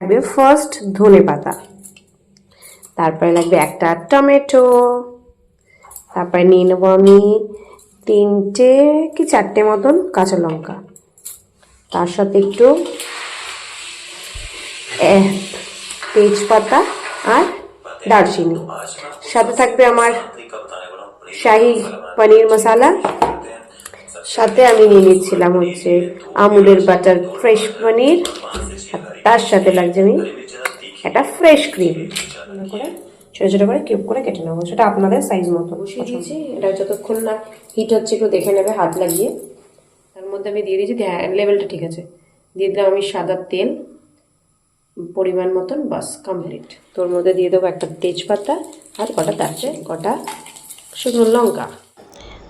লাগবে ফার্স্ট ধনে পাতা, তারপরে লাগবে একটা টমেটো, তারপরে নিয়ে নেবো আমি 3টে কি 4টে মতন কাঁচা লঙ্কা, তার সাথে একটু তেজপাতা আর দারচিনি, সাথে থাকবে আমার শাহি পনির মশলা, সাথে আমি নিয়ে নিচ্ছিলাম হচ্ছে আমুলের বাটার ফ্রেশ পনির, তার সাথে লাগছে আমি একটা ফ্রেশ ক্রিম করে ছোটো ছোটো করে কিউব করে কেটে নেবো, সেটা আপনাদের সাইজ মতো বসিয়ে দিয়েছি। এটা যতক্ষণ না হিট হচ্ছে একটু দেখে নেবে হাত লাগিয়ে। তার মধ্যে আমি দিয়ে দিয়েছি, লেভেলটা ঠিক আছে, দিয়ে দিলাম আমি সাদা তেল পরিমাণ মতন, বাস কমপ্লিট। তোর মধ্যে দিয়ে দেবো একটা তেজপাতা আর কটা দারচিনি, কটা শুকনো লঙ্কা।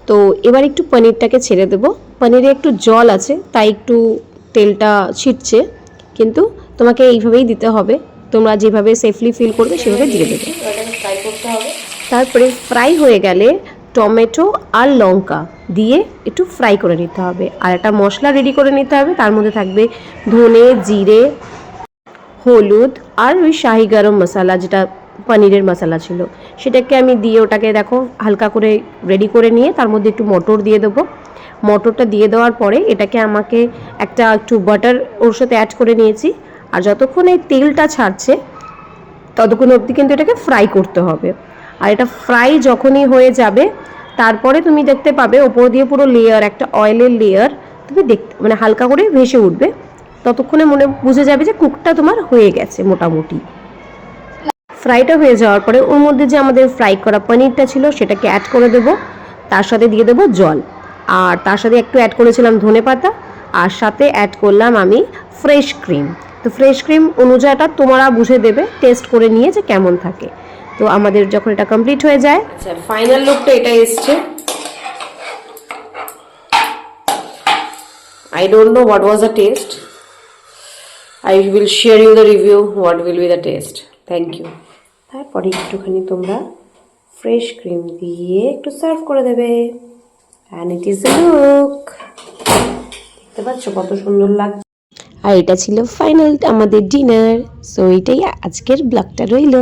তো এবার একটু পনিরটাকে ছেড়ে দেবো, পনিরে একটু জল আছে তাই একটু তেলটা ছিটছে, কিন্তু তোমাকে এইভাবেই দিতে হবে, তোমরা যেভাবে সেফলি ফিল করবে সেভাবে দিয়ে দেবে। ফ্রাই করতে হবে। তারপরে ফ্রাই হয়ে গেলে টমেটো আর লঙ্কা দিয়ে একটু ফ্রাই করে নিতে হবে, আর একটা মশলা রেডি করে নিতে হবে, তার মধ্যে থাকবে ধনে, জিরে, হলুদ আর ওই শাহি গরম মশলা, যেটা পনিরের মশলা ছিল সেটাকে আমি দিয়ে ওটাকে দেখো হালকা করে রেডি করে নিয়ে তার মধ্যে একটু মটর দিয়ে দেবো। মটরটা দিয়ে দেওয়ার পরে এটাকে আমাকে একটু বাটার ওর সাথে অ্যাড করে নিয়েছি, আর যতক্ষণ এই তেলটা ছাড়ছে ততক্ষণ অবধি কিন্তু এটাকে ফ্রাই করতে হবে। আর এটা ফ্রাই যখনই হয়ে যাবে তারপরে তুমি দেখতে পাবে ওপর দিয়ে পুরো লেয়ার, একটা অয়েলের লেয়ার তুমি দেখতে মানে হালকা করে ভেসে উঠবে, ততক্ষণে মনে বুঝে যাবে যে কুকটা তোমার হয়ে গেছে মোটামুটি। ফ্রাইটা হয়ে যাওয়ার পরে ওর মধ্যে যে আমাদের ফ্রাই করা পনিরটা ছিল সেটাকে অ্যাড করে দেবো, তার সাথে দিয়ে দেবো জল, আর তার সাথে একটু অ্যাড করেছিলাম ধনে পাতা, আর সাথে অ্যাড করলাম আমি ফ্রেশ ক্রিম। তো ফ্রেশ ক্রিম অনুযায়ীটা তোমরা বুঝে দেবে টেস্ট করে নিয়ে যে কেমন থাকে। তো আমাদের যখন এটা কমপ্লিট হয়ে যায়, আচ্ছা ফাইনাল লুকটা এটা এসছে। I don't know what was the taste. I will share you the review what will be the taste. Thank you. তারপরে একটুখানি তোমরা ফ্রেশ ক্রিম দিয়ে একটু সার্ভ করে দেবে, and it is a look. দেখতে পাচ্ছ কত সুন্দর লাগছে। আর এটা ছিল ফাইনাল আমাদের ডিনার। সো এটাই আজকের ব্লগটা রইল।